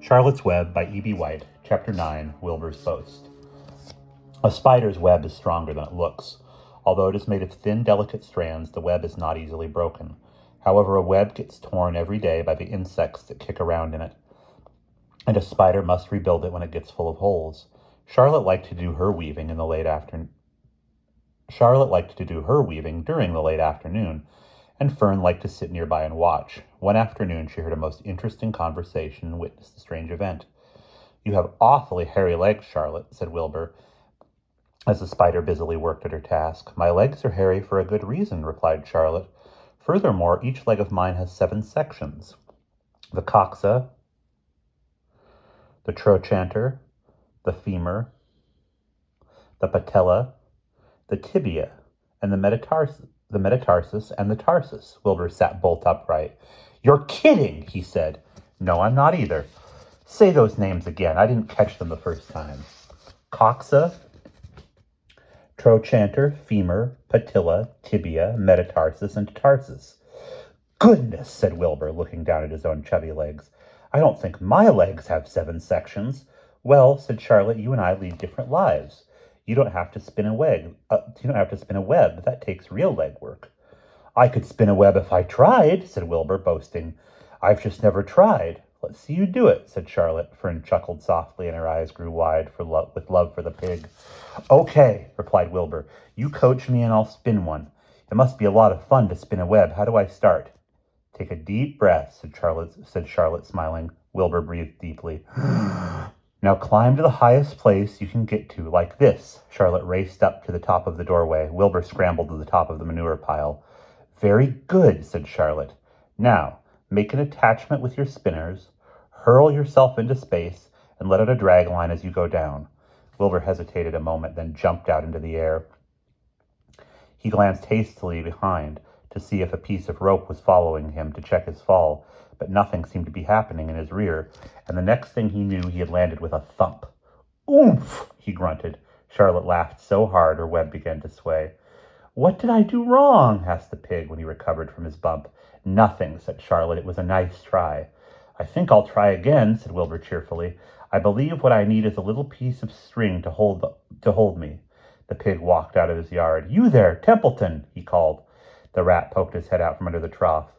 Charlotte's Web by E.B. White, Chapter 9, Wilbur's Boast. A spider's web is stronger than it looks. Although it is made of thin, delicate strands, the web is not easily broken. However, a web gets torn every day by the insects that kick around in it, and a spider must rebuild it when it gets full of holes. Charlotte liked to do her weaving during the late afternoon, and Fern liked to sit nearby and watch. One afternoon she heard a most interesting conversation and witnessed a strange event. "You have awfully hairy legs, Charlotte," said Wilbur, as the spider busily worked at her task. "My legs are hairy for a good reason," replied Charlotte. "Furthermore, each leg of mine has 7 sections. The coxa, the trochanter, the femur, the patella, the tibia, and the metatarsus and the tarsus." Wilbur sat bolt upright. "You're kidding," he said. "No, I'm not either. Say those names again. I didn't catch them the first time." Coxa, trochanter, femur, patella, tibia, metatarsus, and tarsus. "Goodness," said Wilbur, looking down at his own chubby legs. "I don't think my legs have 7 sections." "Well," said Charlotte, "you and I lead different lives. You don't have to spin a web. That takes real leg work." "I could spin a web if I tried," said Wilbur, boasting. "I've just never tried." "Let's see you do it," said Charlotte. Fern chuckled softly, and her eyes grew wide with love for the pig. "Okay," replied Wilbur. "You coach me and I'll spin one. It must be a lot of fun to spin a web. How do I start?" "Take a deep breath," said Charlotte, smiling. Wilbur breathed deeply. "Now climb to the highest place you can get to, like this." Charlotte raced up to the top of the doorway. Wilbur scrambled to the top of the manure pile. "Very good," said Charlotte. "Now, make an attachment with your spinners, hurl yourself into space, and let out a drag line as you go down." Wilbur hesitated a moment, then jumped out into the air. He glanced hastily behind to see if a piece of rope was following him to check his fall, but nothing seemed to be happening in his rear, and the next thing he knew he had landed with a thump. "Oomph!" he grunted. Charlotte laughed so hard her web began to sway. "What did I do wrong?" asked the pig when he recovered from his bump. "Nothing," said Charlotte. "It was a nice try." "I think I'll try again," said Wilbur cheerfully. "I believe what I need is a little piece of string to hold me." The pig walked out of his yard. "You there, Templeton," he called. The rat poked his head out from under the trough.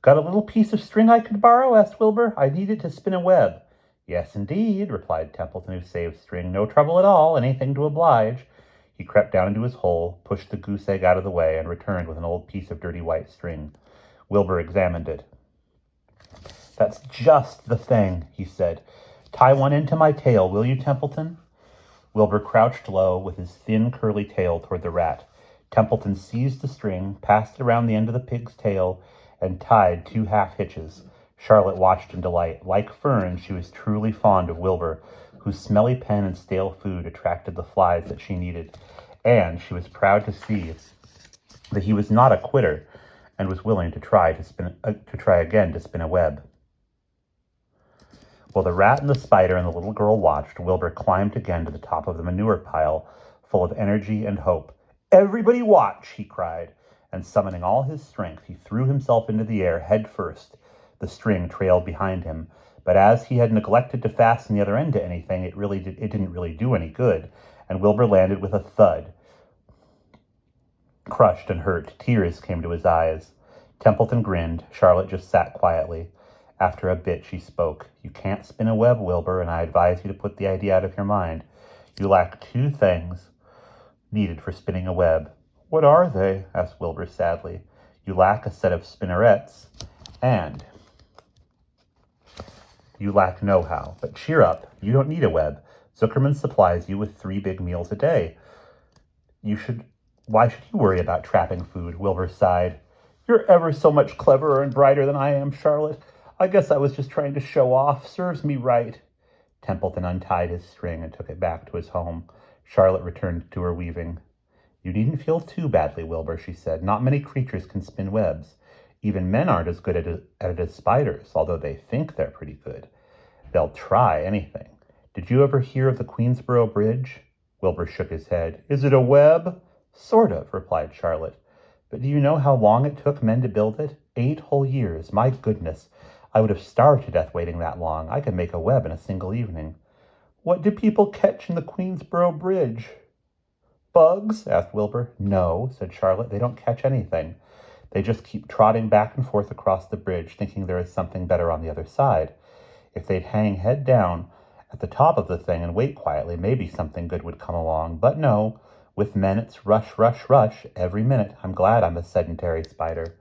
"Got a little piece of string I could borrow?" asked Wilbur. "I need it to spin a web." "Yes, indeed," replied Templeton, who saved string. "No trouble at all. Anything to oblige." He crept down into his hole, pushed the goose egg out of the way, and returned with an old piece of dirty white string. Wilbur examined it. "That's just the thing," he said. "Tie one into my tail, will you, Templeton?" Wilbur crouched low with his thin, curly tail toward the rat. Templeton seized the string, passed it around the end of the pig's tail, and tied 2 half-hitches. Charlotte watched in delight. Like Fern, she was truly fond of Wilbur, whose smelly pen and stale food attracted the flies that she needed, and she was proud to see that he was not a quitter and was willing to try again to spin a web. While the rat and the spider and the little girl watched, Wilbur climbed again to the top of the manure pile, full of energy and hope. "Everybody watch!" he cried, and summoning all his strength, he threw himself into the air head first. The string trailed behind him, but as he had neglected to fasten the other end to anything, it didn't really do any good, and Wilbur landed with a thud. Crushed and hurt, tears came to his eyes. Templeton grinned. Charlotte just sat quietly. After a bit, she spoke. "You can't spin a web, Wilbur, and I advise you to put the idea out of your mind. You lack 2 things needed for spinning a web." "What are they?" asked Wilbur sadly. "You lack a set of spinnerets, and you lack know-how. But cheer up, you don't need a web. Zuckerman supplies you with 3 big meals a day. Why should you worry about trapping food?" Wilbur sighed. "You're ever so much cleverer and brighter than I am, Charlotte. I guess I was just trying to show off. Serves me right." Templeton untied his string and took it back to his home. Charlotte returned to her weaving. "You needn't feel too badly, Wilbur," she said. "Not many creatures can spin webs. Even men aren't as good at it as spiders, although they think they're pretty good. They'll try anything. Did you ever hear of the Queensboro Bridge?" Wilbur shook his head. "Is it a web?" "Sort of," replied Charlotte. "But do you know how long it took men to build it? 8 whole years. My goodness. I would have starved to death waiting that long. I could make a web in a single evening. What do people catch in the Queensboro Bridge? Bugs? Asked Wilbur. No, said Charlotte. They don't catch anything. They just keep trotting back and forth across the bridge, thinking there is something better on the other side. If they'd hang head down at the top of the thing and wait quietly, maybe something good would come along. But no, with men it's rush, rush, rush every minute. I'm glad I'm a sedentary spider.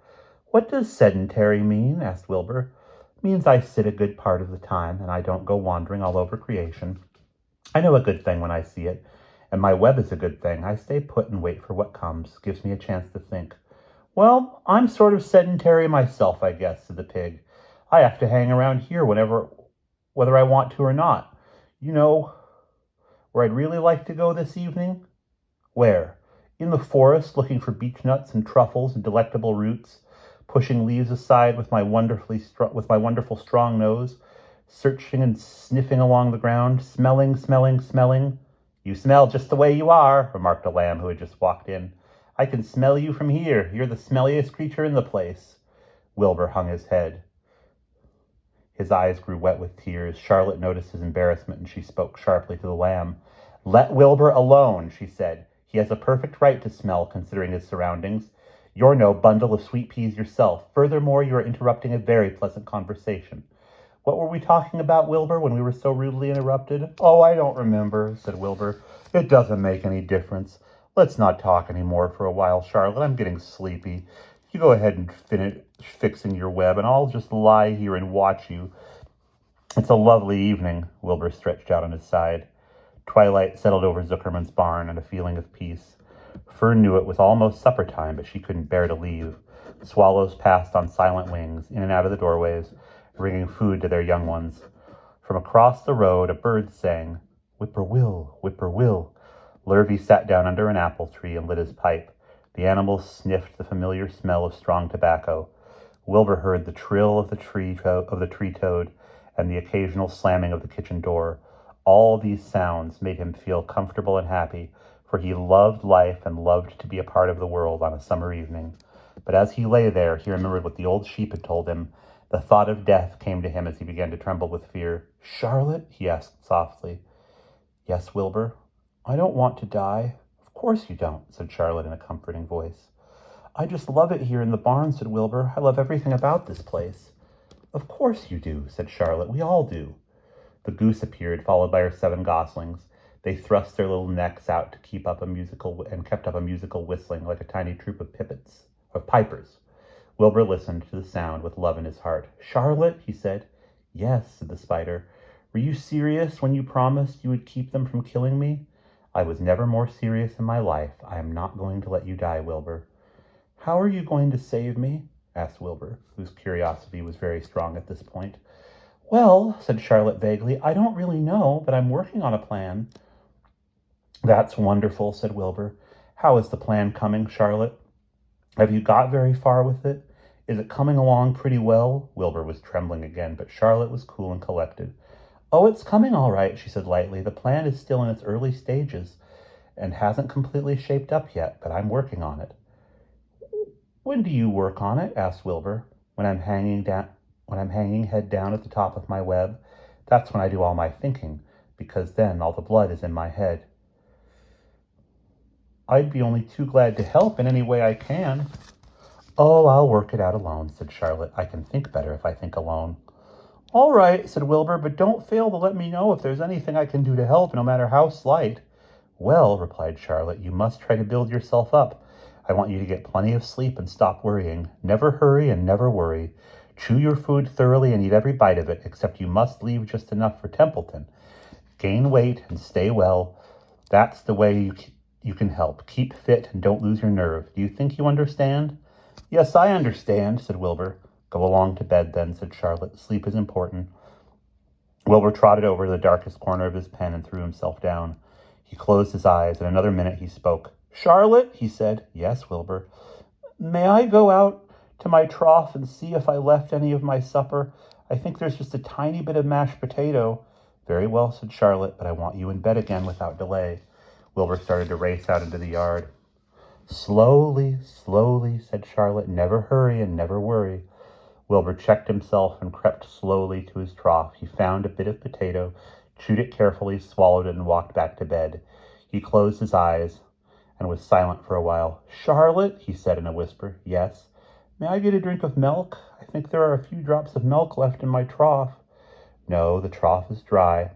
What does sedentary mean? Asked Wilbur. It means I sit a good part of the time and I don't go wandering all over creation. I know a good thing when I see it, and my web is a good thing. I stay put and wait for what comes. Gives me a chance to think. Well, I'm sort of sedentary myself, I guess, said the pig. I have to hang around here whether I want to or not. You know where I'd really like to go this evening? Where? In the forest, looking for beech nuts and truffles and delectable roots, pushing leaves aside with my wonderful strong nose, searching and sniffing along the ground, smelling, smelling, smelling. You smell just the way you are, remarked a lamb who had just walked in. I can smell you from here. You're the smelliest creature in the place. Wilbur hung his head. His eyes grew wet with tears. Charlotte noticed his embarrassment, and she spoke sharply to the lamb. Let Wilbur alone, she said. He has a perfect right to smell, considering his surroundings. You're no bundle of sweet peas yourself. Furthermore, you are interrupting a very pleasant conversation. What were we talking about, Wilbur, when we were so rudely interrupted? Oh, I don't remember, said Wilbur. It doesn't make any difference. Let's not talk any more for a while, Charlotte. I'm getting sleepy. You go ahead and finish fixing your web, and I'll just lie here and watch you. It's a lovely evening, Wilbur stretched out on his side. Twilight settled over Zuckerman's barn and a feeling of peace. Fern knew it was almost supper time, but she couldn't bear to leave. Swallows passed on silent wings, in and out of the doorways, bringing food to their young ones. From across the road, a bird sang, Whip-poor-will, whip-poor-will. Lurvy sat down under an apple tree and lit his pipe. The animals sniffed the familiar smell of strong tobacco. Wilbur heard the trill of the tree toad and the occasional slamming of the kitchen door. All these sounds made him feel comfortable and happy, for he loved life and loved to be a part of the world on a summer evening. But as he lay there, he remembered what the old sheep had told him. The thought of death came to him as he began to tremble with fear. Charlotte? He asked softly. Yes, Wilbur. I don't want to die. Of course you don't, said Charlotte in a comforting voice. I just love it here in the barn, said Wilbur. I love everything about this place. Of course you do, said Charlotte. We all do. The goose appeared, followed by her 7 goslings. They thrust their little necks out to kept up a musical whistling like a tiny troop of pipers. Wilbur listened to the sound with love in his heart. Charlotte, he said. Yes, said the spider. Were you serious when you promised you would keep them from killing me? I was never more serious in my life. I am not going to let you die, Wilbur. How are you going to save me? Asked Wilbur, whose curiosity was very strong at this point. Well, said Charlotte vaguely, I don't really know, but I'm working on a plan. That's wonderful, said Wilbur. How is the plan coming, Charlotte? Have you got very far with it? Is it coming along pretty well? Wilbur was trembling again, but Charlotte was cool and collected. Oh, it's coming all right, she said lightly. The plan is still in its early stages and hasn't completely shaped up yet, but I'm working on it. When do you work on it? Asked Wilbur. When I'm hanging head down at the top of my web. That's when I do all my thinking, because then all the blood is in my head. I'd be only too glad to help in any way I can. Oh, I'll work it out alone, said Charlotte. I can think better if I think alone. All right, said Wilbur, but don't fail to let me know if there's anything I can do to help, no matter how slight. Well, replied Charlotte, you must try to build yourself up. I want you to get plenty of sleep and stop worrying. Never hurry and never worry. Chew your food thoroughly and eat every bite of it, except you must leave just enough for Templeton. Gain weight and stay well. That's the way you can help. Keep fit and don't lose your nerve. Do you think you understand? Yes, I understand, said Wilbur. Go along to bed then, said Charlotte. Sleep is important. Wilbur trotted over to the darkest corner of his pen and threw himself down. He closed his eyes. In another minute he spoke. Charlotte, he said. Yes, Wilbur. May I go out to my trough and see if I left any of my supper? I think there's just a tiny bit of mashed potato. Very well, said Charlotte, but I want you in bed again without delay. Wilbur started to race out into the yard. Slowly, slowly, said Charlotte. Never hurry and never worry. Wilbur checked himself and crept slowly to his trough. He found a bit of potato, chewed it carefully, swallowed it, and walked back to bed. He closed his eyes and was silent for a while. "Charlotte," he said in a whisper. "Yes." "May I get a drink of milk? I think there are a few drops of milk left in my trough." "No, the trough is dry.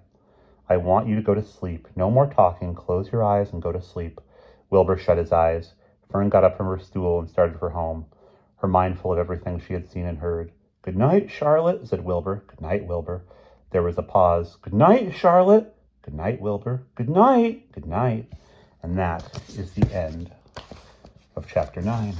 I want you to go to sleep. No more talking. Close your eyes and go to sleep." Wilbur shut his eyes. Fern got up from her stool and started for home, her mind full of everything she had seen and heard. "Good night, Charlotte," said Wilbur. "Good night, Wilbur." There was a pause. "Good night, Charlotte." "Good night, Wilbur." "Good night." "Good night." And that is the end of chapter 9.